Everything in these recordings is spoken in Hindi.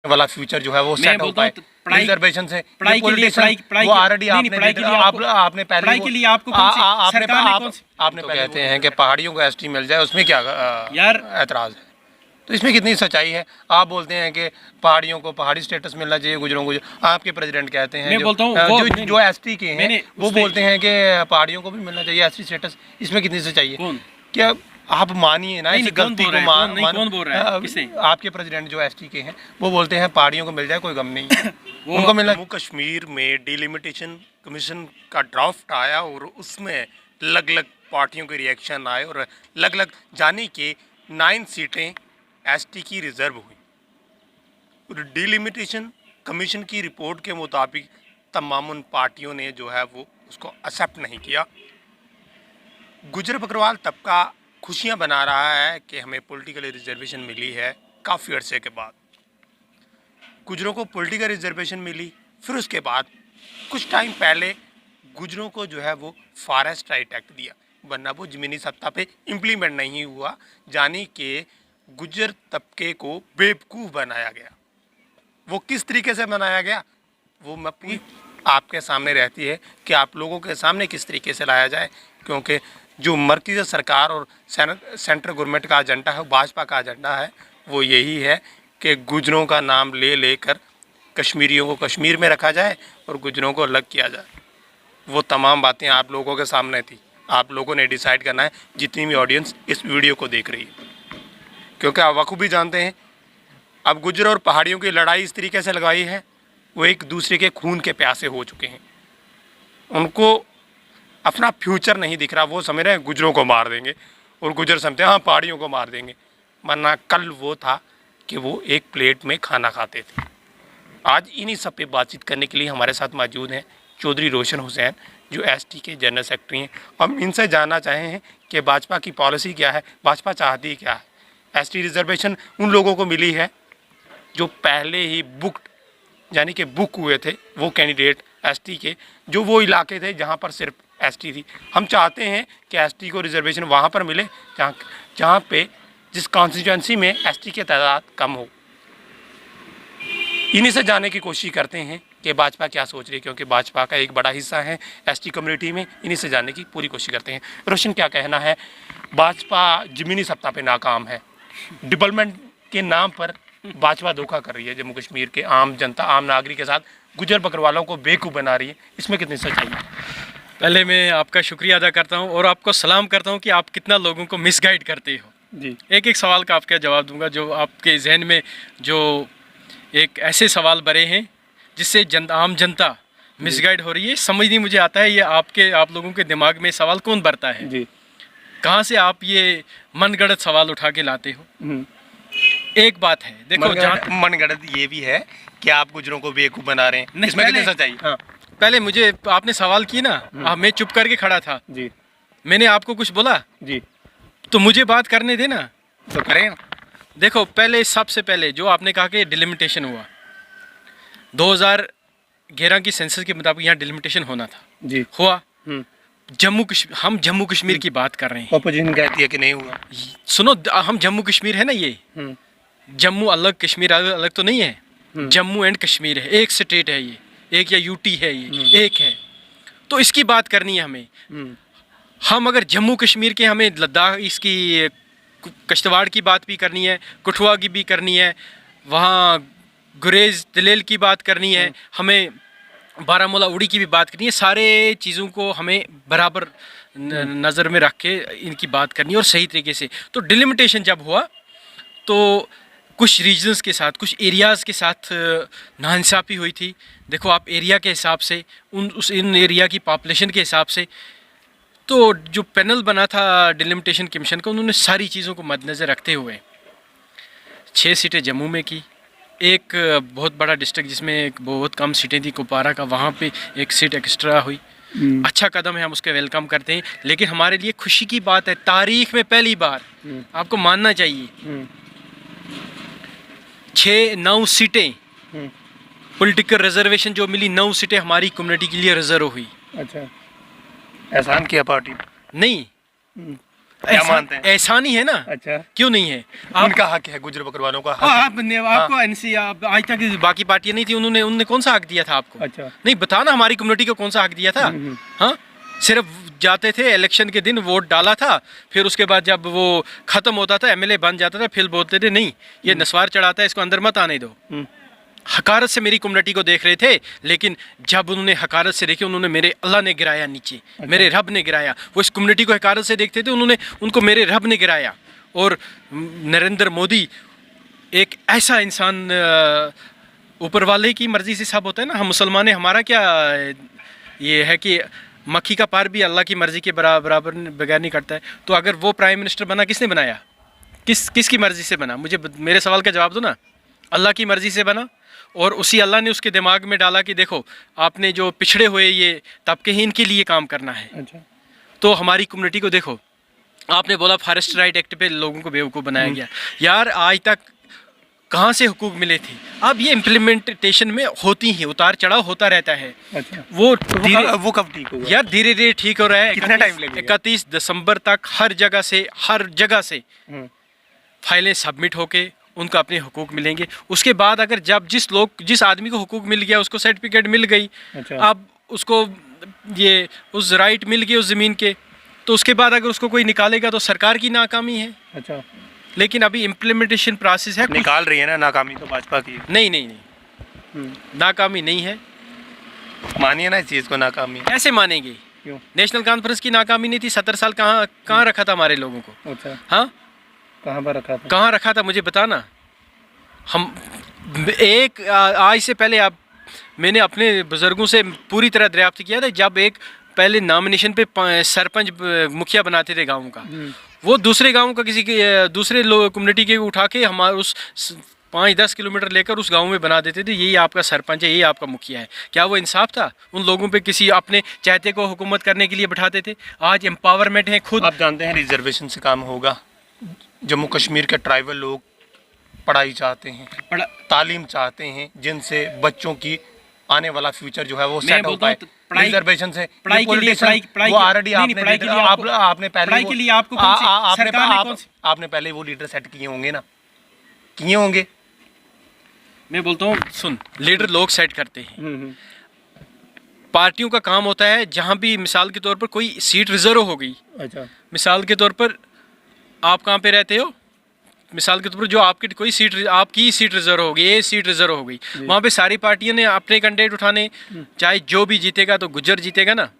वाला फ्यूचर जो है वो सेट हो पाए रिजर्वेशन से। पढ़ाई के लिए वो ऑलरेडी आपने पहले पढ़ाई के लिए आपको आपने कहते हैं कि पहाड़ियों को एसटी मिल जाए, उसमें क्या यार एतराज है? तो इसमें कितनी सच्चाई है? आप बोलते हैं कि पहाड़ियों को पहाड़ी स्टेटस मिलना चाहिए, गुजरों को। आपके प्रेसिडेंट कहते हैं जो एसटी के हैं वो बोलते हैं कि पहाड़ियों को भी मिलना चाहिए एसटी स्टेटस। इसमें कितनी सच्चाई है? क्या आप मानिए ना इस गलती को। कौन बोल रहा है? किसने? आपके प्रेसिडेंट जो एसटी के हैं वो बोलते हैं पहाड़ियों को मिल जाए, कोई गम नहीं है। उनको मिलना। जम्मू कश्मीर में डिलिमिटेशन कमीशन का ड्राफ्ट आया और उसमें अलग अलग पार्टियों के रिएक्शन आए और अलग अलग जाने के 9 सीटें एसटी की रिजर्व हुई। और डिलिमिटेशन कमीशन की रिपोर्ट के मुताबिक तमाम पार्टियों ने जो है वो उसको एक्सेप्ट नहीं किया। गुजर बकरवाल तबका खुशियां बना रहा है कि हमें पॉलिटिकल रिजर्वेशन मिली है। काफ़ी अरसे के बाद गुजरों को पॉलिटिकल रिजर्वेशन मिली, फिर उसके बाद कुछ टाइम पहले गुजरों को जो है वो फॉरेस्ट राइट एक्ट दिया, वरना वो ज़मीनी सत्ता पे इम्प्लीमेंट नहीं हुआ। जाने के गुजर तबके को बेवकूफ़ बनाया गया। वो किस तरीके से बनाया गया वो मैं पूरी आपके सामने रहती है कि आप लोगों के सामने किस तरीके से लाया जाए, क्योंकि जो मरकज़ी सरकार और सेंट्रल गवर्नमेंट का एजेंडा है, भाजपा का एजेंडा है, वो यही है कि गुजरों का नाम ले लेकर कश्मीरियों को कश्मीर में रखा जाए और गुजरों को अलग किया जाए। वो तमाम बातें आप लोगों के सामने थी। आप लोगों ने डिसाइड करना है, जितनी भी ऑडियंस इस वीडियो को देख रही है, क्योंकि आप बखूबी जानते हैं अब गुजर और पहाड़ियों की लड़ाई इस तरीके से लगाई है, वो एक दूसरे के खून के प्यासे हो चुके हैं। उनको अपना फ्यूचर नहीं दिख रहा। वो समझ रहे हैं गुजरों को मार देंगे और गुजर समझते हैं हाँ पहाड़ियों को मार देंगे। वरना कल वो था कि वो एक प्लेट में खाना खाते थे। आज इन्हीं सब पे बातचीत करने के लिए हमारे साथ मौजूद हैं चौधरी रोशन हुसैन, जो एसटी के जनरल सेक्रेटरी हैं। हम इनसे जानना चाहे हैं कि भाजपा की पॉलिसी क्या है, भाजपा चाहती क्या है। एसटी रिजर्वेशन उन लोगों को मिली है जो पहले ही यानी कि बुक हुए थे, वो कैंडिडेट एसटी के, जो वो इलाके थे जहाँ पर सिर्फ एसटी थी। हम चाहते हैं कि एसटी को रिजर्वेशन वहाँ पर मिले जहाँ पे जिस कॉन्स्टिट्यूंसी में एसटी की तादाद कम हो। इन्हीं से जानने की कोशिश करते हैं कि भाजपा क्या सोच रही है, क्योंकि भाजपा का एक बड़ा हिस्सा है एसटी कम्युनिटी में। इन्हीं से जानने की पूरी कोशिश करते हैं। रोशन, क्या कहना है? भाजपा ज़मीनी सत्ता पे नाकाम है, डेवलपमेंट के नाम पर भाजपा धोखा कर रही है जम्मू कश्मीर के आम जनता, आम नागरिक के साथ गुजर बकरवालों को बेवकूफ़ बना रही है। इसमें कितनी सच्चाई है? पहले मैं आपका शुक्रिया अदा करता हूं और आपको सलाम करता हूं कि आप कितना लोगों को मिसगाइड करते हो जी। एक एक सवाल का आपका जवाब दूंगा जो आपके जहन में जो एक ऐसे सवाल भरे हैं जिससे आम जनता मिसगाइड हो रही है। समझ नहीं मुझे आता है ये आप लोगों के दिमाग में सवाल कौन भरता है जी? कहाँ से आप ये मनगढ़ंत सवाल उठा के लाते हो? एक बात है, देखो मनगढ़ंत ये भी है कि आप गुजरों को बेवकूफ़ बना रहे हैं। इसमें कितनी सच्चाई? हाँ, पहले मुझे आपने सवाल की ना, मैं चुप करके खड़ा था जी। मैंने आपको कुछ बोला जी, तो मुझे बात करने देना तो करें। देखो, पहले सबसे पहले जो आपने कहा कि डिलिमिटेशन हुआ 2011 की सेंसस के मुताबिक यहाँ डिलिमिटेशन होना था जी, हुआ। हम जम्मू कश्मीर की बात कर रहे हैं। ऑपोजिशन कहती है कि नहीं हुआ। सुनो, हम जम्मू कश्मीर है ना, ये जम्मू अलग कश्मीर अलग तो नहीं है। जम्मू एंड कश्मीर है, एक स्टेट है ये, एक या यूटी है ये, एक है। तो इसकी बात करनी है हमें। हम अगर जम्मू कश्मीर के, हमें लद्दाख, इसकी कश्तवाड़ की बात भी करनी है, कठुआ की भी करनी है, वहाँ गुरेज दलेल की बात करनी है, हमें बारामूला उड़ी की भी बात करनी है। सारे चीज़ों को हमें बराबर नज़र में रख के इनकी बात करनी है और सही तरीके से। तो डिलिमिटेशन जब हुआ तो कुछ रीजन्स के साथ, कुछ एरियाज़ के साथ नाइंसाफ़ी हुई थी। देखो, आप एरिया के हिसाब से, इन एरिया की पॉपुलेशन के हिसाब से, तो जो पैनल बना था डिलिमिटेशन कमीशन का, उन्होंने सारी चीज़ों को मद्देनज़र रखते हुए 6 सीटें जम्मू में की। एक बहुत बड़ा डिस्ट्रिक्ट जिसमें एक बहुत कम सीटें थी, कुपवारा का, वहाँ पे एक सीट एक्स्ट्रा हुई। अच्छा कदम है, हम उसके वेलकम करते हैं। लेकिन हमारे लिए खुशी की बात है, तारीख में पहली बार, आपको मानना चाहिए, 9 सीटें पॉलिटिकल रिजर्वेशन जो मिली, 9 सीटें हमारी कम्युनिटी के लिए रिजर्व हुई। अच्छा, एहसान किया पार्टी? नहीं, क्या मानते हैं? एहसान ही है ना। अच्छा, क्यों नहीं है? उनका हक है, गुजर बकरवालों का हक है। आपको एनसी आज तक बाकी पार्टियां नहीं थी, उन्होंने कौन सा हक दिया था आपको? अच्छा, नहीं बताना हमारी कम्युनिटी को कौन सा हक दिया था? हाँ, सिर्फ जाते थे इलेक्शन के दिन, वोट डाला था, फिर उसके बाद जब वो खत्म होता था, एमएलए बन जाता था, फिर बोलते थे नहीं ये नस्वार चढ़ाता है, इसको अंदर मत आने दो। हकारत से मेरी कम्युनिटी को देख रहे थे, लेकिन जब उन्होंने हकारत से देखे, उन्होंने मेरे अल्लाह ने गिराया नीचे। अच्छा। मेरे रब ने गिराया। वो इस कम्युनिटी को हकारत से देखते थे, उन्होंने उनको मेरे रब ने गिराया। और नरेंद्र मोदी एक ऐसा इंसान, ऊपर वाले की मर्जी से सब होता है ना। हम मुसलमान हैं, हमारा क्या ये है कि मक्खी का पार भी अल्लाह की मर्जी के बराबर बगैर नहीं करता है। तो अगर वो प्राइम मिनिस्टर बना, किसने बनाया? किसकी मर्जी से बना? मुझे मेरे सवाल का जवाब दो ना। अल्लाह की मर्जी से बना, और उसी अल्लाह ने उसके दिमाग में डाला कि देखो आपने जो पिछड़े हुए ये तबके हैं, इनके लिए काम करना है। अच्छा। तो हमारी कम्युनिटी को देखो, आपने बोला फॉरेस्ट राइट एक्ट पे लोगों को बेवकूफ़ बनाया गया। यार आज तक कहाँ से हुकूक मिले थे? अब ये इम्प्लीमेंटेशन में होती ही उतार चढ़ाव होता रहता है। अच्छा। वो कब ठीक होगा? यार धीरे धीरे ठीक हो रहा है। कितना टाइम लगेगा? 31 दिसंबर तक हर जगह से फाइलें सबमिट होके उनको अपने हुकूक मिलेंगे। उसके बाद अगर जब जिस आदमी को हुकूक मिल गया, उसको सर्टिफिकेट मिल गई। अच्छा। अब उसको ये उस राइट मिल गई उस ज़मीन के, तो उसके बाद अगर उसको कोई निकालेगा तो सरकार की नाकामी है। अच्छा। लेकिन अभी इम्प्लीमेंटेशन प्रोसेस है। निकाल रही है ना, नाकामी तो भाजपा की। नहीं, नाकामी नहीं है। मानिए ना इस चीज़ को, नाकामी कैसे मानेंगे? क्यों? नेशनल कॉन्फ्रेंस की नाकामी नहीं थी? 70 साल कहाँ रखा था हमारे लोगों को? अच्छा। हाँ, कहाँ पर रखा था? कहाँ रखा था मुझे बताना। हम आज से पहले मैंने अपने बुजुर्गों से पूरी तरह दरियाफ्त किया था। जब एक पहले नॉमिनेशन पे सरपंच मुखिया बनाते थे गाँव का, वो दूसरे गाँव का किसी के दूसरे कम्युनिटी के उठा के हमारे उस 5-10 किलोमीटर लेकर उस गांव में बना देते थे, यही आपका सरपंच है, यही आपका मुखिया है। क्या वो इंसाफ था? उन लोगों पे किसी अपने चाहते को हुकूमत करने के लिए बैठाते थे। आज एम्पावरमेंट है खुद। आप जानते हैं रिजर्वेशन से काम होगा। जम्मू कश्मीर के ट्राइबल लोग पढ़ाई चाहते हैं, तालीम चाहते हैं, जिनसे बच्चों की आने वाला फ्यूचर जो है वो सेट हो पाए। रिजर्वेशन से पढ़ाई के लिए वो ऑलरेडी आपने पहले वो लीडर सेट किए होंगे ना, किए होंगे। मैं बोलता हूँ सुन, लीडर लोग सेट करते हैं। पार्टियों का काम होता है, जहाँ भी मिसाल के तौर पर कोई सीट रिजर्व हो गई। अच्छा। मिसाल के तौर पर आप कहाँ पे रहते हो? मिसाल के तौर पर जो आपकी कोई सीट, आपकी सीट रिजर्व हो गई, ये सीट रिजर्व हो गई, वहाँ पे सारी पार्टियों ने अपने कैंडिडेट उठाने, चाहे जो भी जीतेगा तो गुज्जर जीतेगा ना।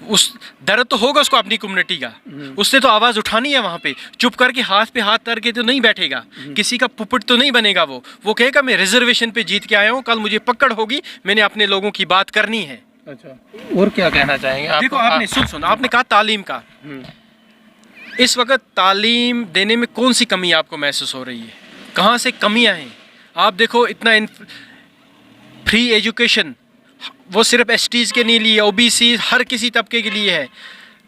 उस दर्द तो होगा उसको अपनी कम्युनिटी का, उसने तो आवाज़ उठानी है वहाँ पे। चुप करके हाथ पे हाथ धर के तो नहीं बैठेगा, किसी का पुपट तो नहीं बनेगा। वो कहेगा मैं रिजर्वेशन पे जीत के आया हूँ, कल मुझे पकड़ होगी, मैंने अपने लोगों की बात करनी है। अच्छा, और क्या कहना चाहेंगे? देखो आपने सुन आपने कहा तालीम का। इस वक्त तालीम देने में कौन सी कमी आपको महसूस हो रही है? कहाँ से कमियाँ हैं? आप देखो इतना फ्री एजुकेशन वो सिर्फ एसटीज़ के नहीं लिए, ओबीसी हर किसी तबके के लिए है।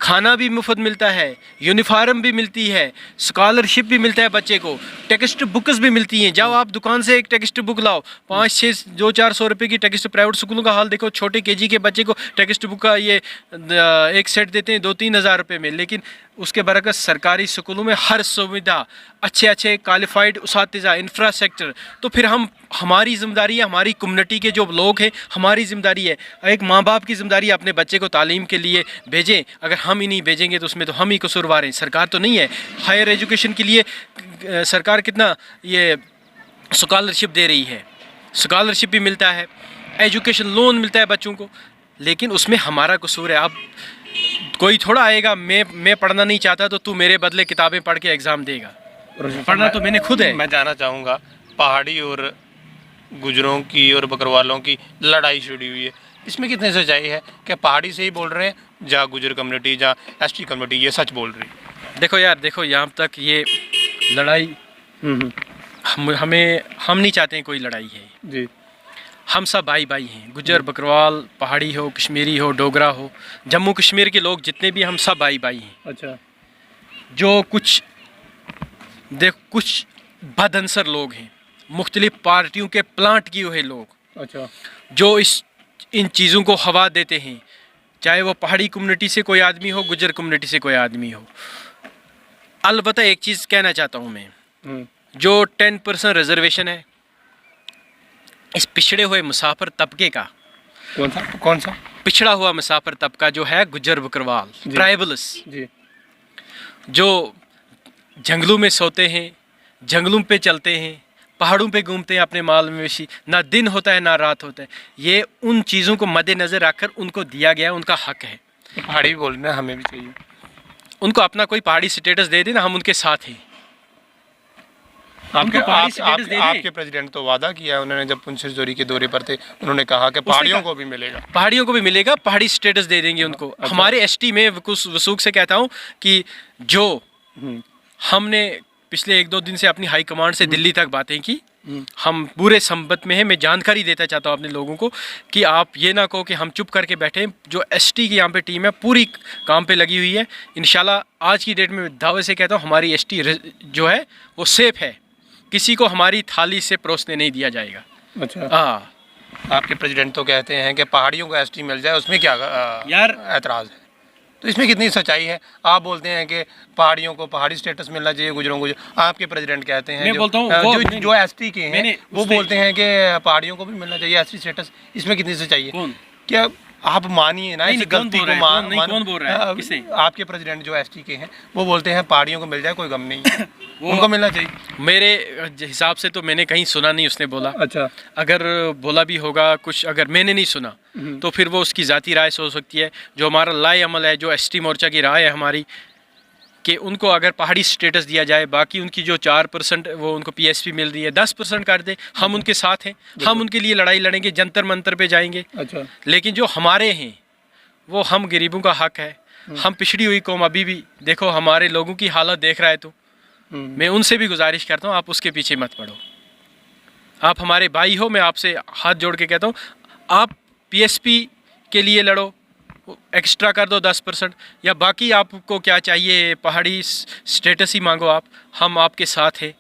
खाना भी मुफ्त मिलता है, यूनिफॉर्म भी मिलती है, स्कॉलरशिप भी मिलता है बच्चे को, टेक्स्ट बुक्स भी मिलती हैं। जाओ आप दुकान से एक टेक्स्ट बुक लाओ, 500-400 रुपये की टेक्स्ट। प्राइवेट स्कूलों का हाल देखो, छोटे केजी के बच्चे को टेक्स्ट बुक का ये एक सेट देते हैं 2-3 हज़ार रुपये में। लेकिन उसके बरकस सरकारी स्कूलों में हर सुविधा, अच्छे क्वालिफाइड उसातिज़ा, इंफ्रास्ट्रक्चर। तो फिर हमारी ज़िम्मेदारी है, हमारी कम्युनिटी के जो लोग हैं, हमारी ज़िम्मेदारी है, एक माँ बाप की ज़िम्मेदारी है अपने बच्चे को तालीम के लिए भेजें। अगर हम ही नहीं भेजेंगे तो उसमें तो हम ही कसूरवार हैं, सरकार तो नहीं है। हायर एजुकेशन के लिए सरकार कितना ये स्कॉलरशिप दे रही है, स्कॉलरशिप भी मिलता है, एजुकेशन लोन मिलता है बच्चों को, लेकिन उसमें हमारा कसूर है। अब कोई थोड़ा आएगा, मैं पढ़ना नहीं चाहता तो तू मेरे बदले किताबें पढ़ के एग्ज़ाम देगा। पढ़ना तो मैंने खुद है। मैं जानना चाहूँगा, पहाड़ी और गुजरों की और बकरवालों की लड़ाई शुरू हुई है, इसमें कितनी सच्चाई है? क्या पहाड़ी से ही बोल रहे हैं, जहाँ गुजर कम्युनिटी, जहाँ एसटी कम्युनिटी ये सच बोल रही है? देखो यार, देखो यहाँ तक ये लड़ाई हम नहीं चाहते हैं कोई लड़ाई है जी। हम सब भाई भाई हैं, गुजर बकरवाल, पहाड़ी हो, कश्मीरी हो, डोगरा हो, जम्मू कश्मीर के लोग जितने भी, हम सब भाई भाई हैं। अच्छा। जो कुछ बदअंसर लोग हैं, मुख्तलिफ पार्टियों के प्लांट किए हुए लोग, अच्छा, जो इन चीज़ों को हवा देते हैं, चाहे वो पहाड़ी कम्युनिटी से कोई आदमी हो, गुजर कम्युनिटी से कोई आदमी हो। अलबत्ता एक चीज़ कहना चाहता हूँ मैं, जो 10% रिजर्वेशन है इस पिछड़े हुए मुसाफिर तबके का, कौन सा पिछड़ा हुआ मुसाफिर तबका जो है गुजर बकरवाल, ट्राइबल्स, जी, जो जंगलों में सोते हैं, जंगलों पे चलते हैं, पहाड़ों पे घूमते हैं अपने माल मवेशी, ना दिन होता है ना रात होता है, ये उन चीज़ों को मद्देनज़र रखकर उनको दिया गया, उनका हक है। पहाड़ी भी बोलना हमें भी चाहिए। उनको अपना कोई पहाड़ी स्टेटस दे देना, हम उनके साथ हैं। आपके प्रेसिडेंट तो वादा किया है, उन्होंने जब पुंछ जोरी के दौरे पर थे उन्होंने कहा कि पहाड़ियों को भी मिलेगा, पहाड़ियों को भी मिलेगा, पहाड़ी स्टेटस दे देंगे उनको। अच्छा। हमारे एसटी में वसूख से कहता हूँ कि जो हमने पिछले 1-2 दिन से अपनी हाई कमांड से दिल्ली तक बातें की, हम पूरे संबंध में हैं। मैं जानकारी देता चाहता हूँ अपने लोगों को कि आप ये ना कहो कि हम चुप करके बैठे हैं। जो एसटी की यहाँ पे टीम है पूरी काम पे लगी हुई है। इंशाल्लाह आज की डेट में दावे से कहता हूँ हमारी एसटी जो है वो सेफ है, किसी को हमारी थाली से परोसने नहीं दिया जाएगा। अच्छा, हाँ, आपके प्रेसिडेंट तो कहते हैं कि पहाड़ियों को एसटी मिल जाए, उसमें क्या यार एतराज़ है? तो इसमें कितनी सच्चाई है? आप बोलते हैं कि पहाड़ियों को पहाड़ी स्टेटस मिलना चाहिए, गुजरों को। आपके प्रेसिडेंट कहते हैं मैं बोलता हूँ जो एसटी के हैं वो बोलते हैं कि पहाड़ियों को भी मिलना चाहिए एसटी स्टेटस। इसमें कितनी सच्चाई है? कौन? क्या आप मानिए ना इस गलती को। कौन बोल रहा है? किसने? आपके प्रेसिडेंट जो एसटी के हैं वो बोलते हैं पहाड़ियों को मिल जाए, कोई गम नहीं है, उनको मिलना चाहिए। मेरे हिसाब से तो मैंने कहीं सुना नहीं उसने बोला। अच्छा, अगर बोला भी होगा कुछ, अगर मैंने नहीं सुना तो फिर वो उसकी ज़ाती राय से हो सकती है। जो हमारा लाए अमल है, जो एसटी मोर्चा की राय है हमारी, कि उनको अगर पहाड़ी स्टेटस दिया जाए, बाकी उनकी जो 4% वो उनको पीएसपी मिल रही है 10% कर दे, हम उनके साथ हैं, हम उनके लिए लड़ाई लड़ेंगे, जंतर मंतर पे जाएंगे। अच्छा, लेकिन जो हमारे हैं वो हम गरीबों का हक है। हम पिछड़ी हुई कौम, अभी भी देखो हमारे लोगों की हालत देख रहा है तो मैं उनसे भी गुजारिश करता हूँ आप उसके पीछे मत पड़ो। आप हमारे भाई हो, मैं आपसे हाथ जोड़ के कहता हूँ आप पीएसपी के लिए लड़ो, एक्स्ट्रा कर दो 10%, या बाकी आपको क्या चाहिए पहाड़ी स्टेटस ही मांगो आप, हम आपके साथ हैं,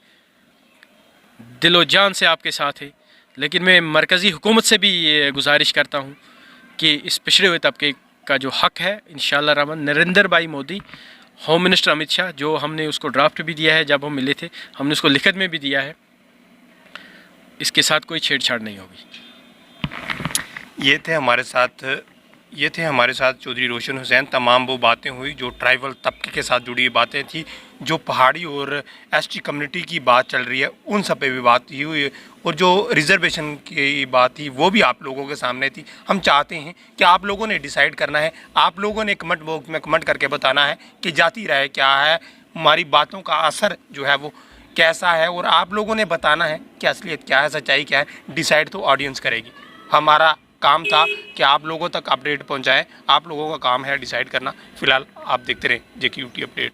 दिलो जान से आपके साथ हैं। लेकिन मैं मरकज़ी हुकूमत से भी ये गुजारिश करता हूँ कि इस पिछड़े हुए तबके का जो हक है, इंशाअल्लाह रहमान नरेंद्र भाई मोदी, होम मिनिस्टर अमित शाह, जो हमने उसको ड्राफ्ट भी दिया है, जब हम मिले थे हमने उसको लिखत में भी दिया है, इसके साथ कोई छेड़छाड़ नहीं होगी। ये थे हमारे साथ चौधरी रोशन हुसैन। तमाम वो बातें हुई जो ट्राइबल तबके के साथ जुड़ी हुई बातें थी, जो पहाड़ी और एसटी कम्युनिटी की बात चल रही है उन सब पे भी बात हुई, और जो रिजर्वेशन की बात थी वो भी आप लोगों के सामने थी। हम चाहते हैं कि आप लोगों ने डिसाइड करना है, आप लोगों ने कमेंट बॉक्स में कमेंट करके बताना है कि जाती राय क्या है, हमारी बातों का असर जो है वो कैसा है, और आप लोगों ने बताना है कि असलियत क्या है, सच्चाई क्या है। डिसाइड तो ऑडियंस करेगी। हमारा काम था कि आप लोगों तक अपडेट पहुंचाएं, आप लोगों का काम है डिसाइड करना। फिलहाल आप देखते रहें JQT अपडेट।